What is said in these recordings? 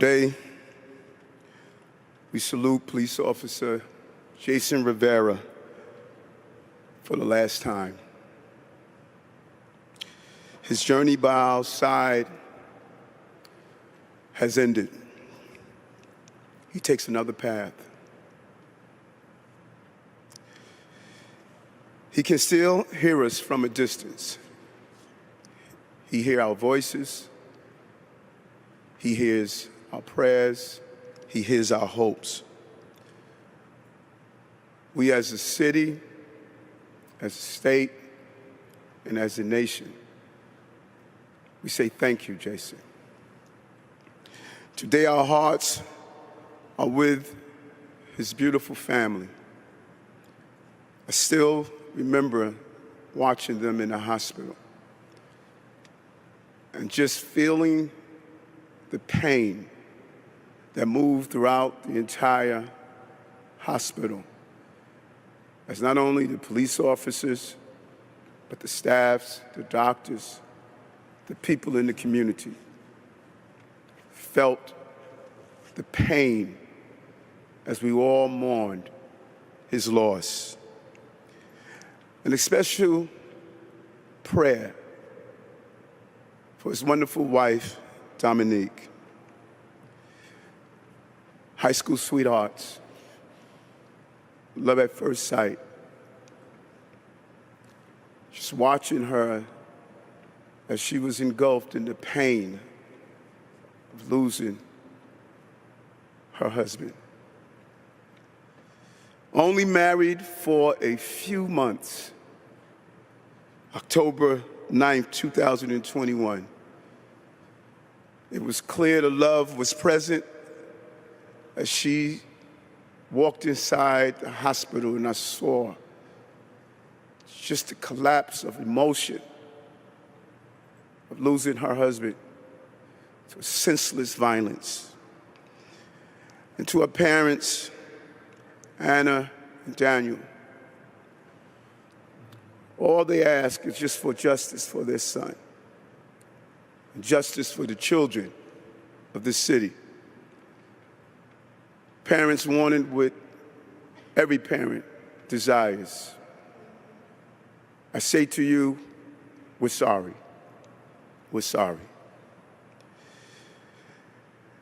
Today, we salute Police Officer Jason Rivera for the last time. His journey by our side has ended. He takes another path. He can still hear us from a distance. He hears our voices. He hears our prayers. He hears our hopes. We as a city, as a state, and as a nation, we say thank you, Jason. Today our hearts are with his beautiful family. I still remember watching them in the hospital and just feeling the pain that moved throughout the entire hospital, as not only the police officers, but the staffs, the doctors, the people in the community felt the pain as we all mourned his loss. And a special prayer for his wonderful wife, Dominique. High school sweethearts, love at first sight. Just watching her as she was engulfed in the pain of losing her husband. Only married for a few months, October 9th, 2021. It was clear the love was present as she walked inside the hospital, and I saw just the collapse of emotion of losing her husband to senseless violence. And to her parents, Anna and Daniel, all they ask is just for justice for their son, and justice for the children of this city. Parents wanted what every parent desires. I say to you, we're sorry. We're sorry.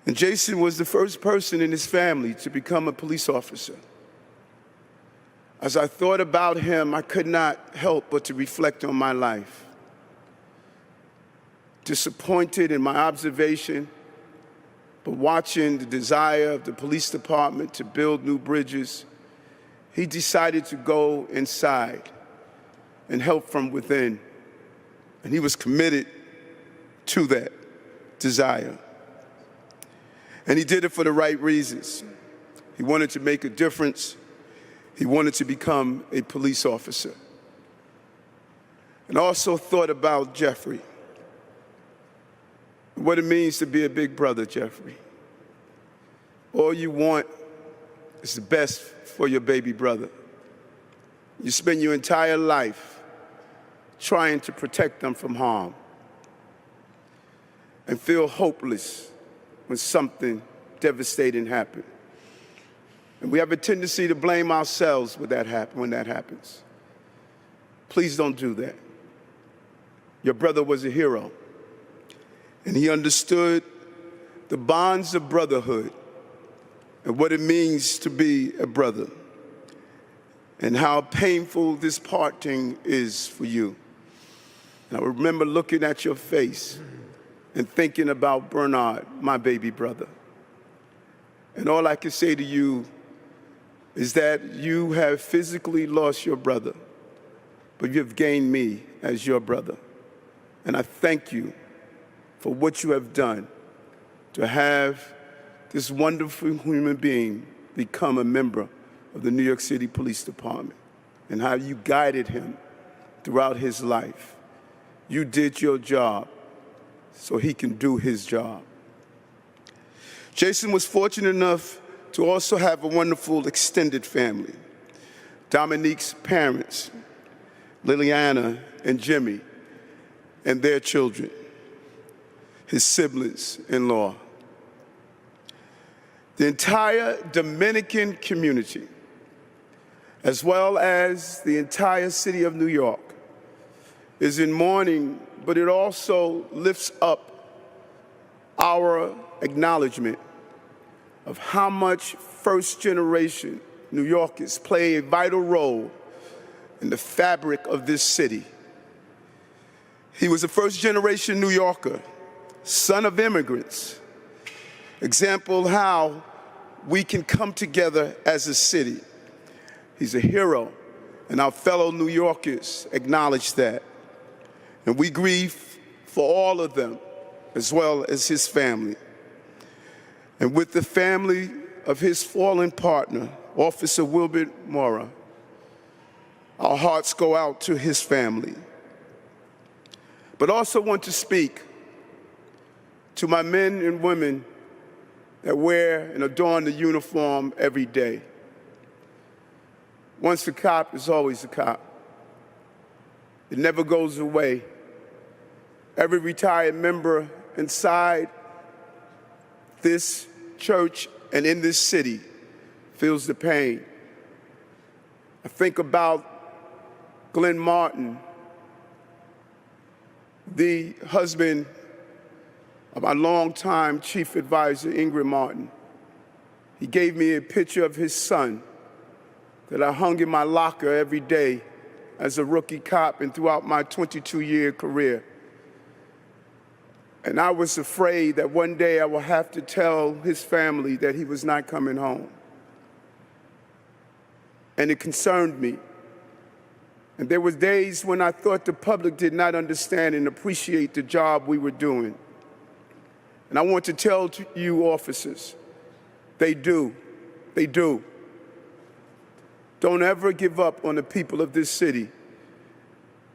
And Jason was the first person in his family to become a police officer. As I thought about him, I could not help but to reflect on my life. Disappointed in my observation, but watching the desire of the police department to build new bridges, he decided to go inside and help from within. And he was committed to that desire. And he did it for the right reasons. He wanted to make a difference. He wanted to become a police officer. And I also thought about Jeffrey, what it means to be a big brother, Jeffrey. All you want is the best for your baby brother. You spend your entire life trying to protect them from harm and feel hopeless when something devastating happens. And we have a tendency to blame ourselves when that happens. Please don't do that. Your brother was a hero, and he understood the bonds of brotherhood and what it means to be a brother, and how painful this parting is for you. And I remember looking at your face and thinking about Bernard, my baby brother. And all I can say to you is that you have physically lost your brother, but you have gained me as your brother. And I thank you for what you have done to have this wonderful human being become a member of the New York City Police Department, and how you guided him throughout his life. You did your job so he can do his job. Jason was fortunate enough to also have a wonderful extended family. Dominique's parents, Liliana and Jimmy, and their children, his siblings-in-law. The entire Dominican community, as well as the entire city of New York, is in mourning, but it also lifts up our acknowledgement of how much first-generation New Yorkers play a vital role in the fabric of this city. He was a first-generation New Yorker, son of immigrants. Example how we can come together as a city. He's a hero, and our fellow New Yorkers acknowledge that. And we grieve for all of them, as well as his family. And with the family of his fallen partner, Officer Wilbert Mora, our hearts go out to his family. But also want to speak to my men and women that wear and adorn the uniform every day. Once a cop is always a cop. It never goes away. Every retired member inside this church and in this city feels the pain. I think about Glenn Martin, the husband of my longtime chief advisor, Ingrid Martin. He gave me a picture of his son that I hung in my locker every day as a rookie cop and throughout my 22-year career. And I was afraid that one day I would have to tell his family that he was not coming home. And it concerned me. And there were days when I thought the public did not understand and appreciate the job we were doing. And I want to tell you officers, they do. They do. Don't ever give up on the people of this city,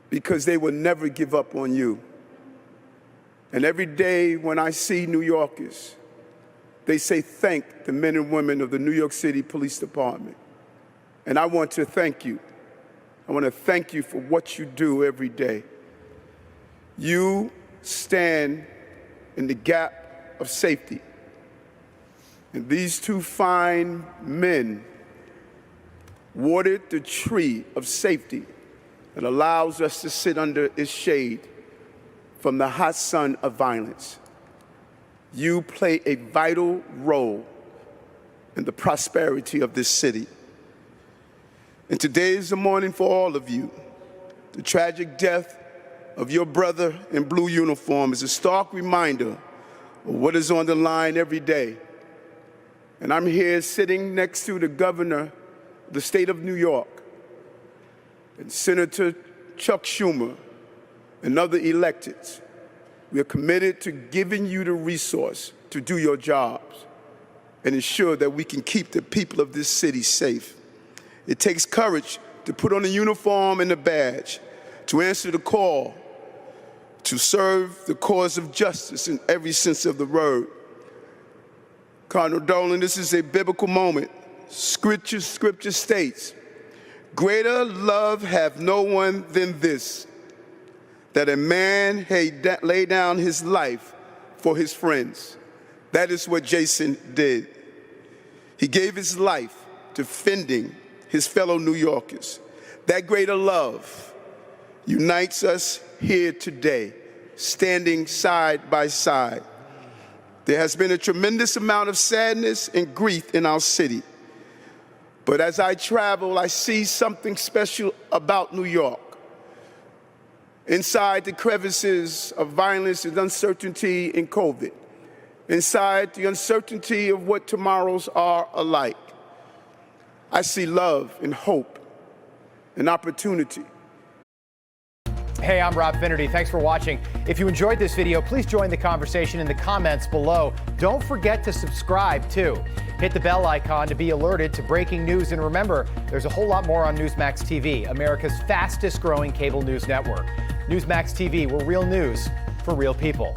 because they will never give up on you. And every day when I see New Yorkers, they say thank the men and women of the New York City Police Department. And I want to thank you. I want to thank you for what you do every day. You stand in the gap of safety. And these two fine men watered the tree of safety that allows us to sit under its shade from the hot sun of violence. You play a vital role in the prosperity of this city. And today is the morning for all of you. The tragic death of your brother in blue uniform is a stark reminder of what is on the line every day. And I'm here sitting next to the governor of the state of New York and Senator Chuck Schumer and other electeds. We are committed to giving you the resource to do your jobs and ensure that we can keep the people of this city safe. It takes courage to put on the uniform and the badge, to answer the call, to serve the cause of justice in every sense of the word. Cardinal Dolan, this is a biblical moment. Scripture states, "Greater love hath no one than this, that a man lay down his life for his friends." That is what Jason did. He gave his life defending his fellow New Yorkers. That greater love unites us here today, standing side by side. There has been a tremendous amount of sadness and grief in our city. But as I travel, I see something special about New York. Inside the crevices of violence and uncertainty in COVID, inside the uncertainty of what tomorrows are alike, I see love and hope and opportunity. Hey, I'm Rob Finnerty. Thanks for watching. If you enjoyed this video, please join the conversation in the comments below. Don't forget to subscribe, too. Hit the bell icon to be alerted to breaking news. And remember, there's a whole lot more on Newsmax TV, America's fastest growing cable news network. Newsmax TV, we're real news for real people.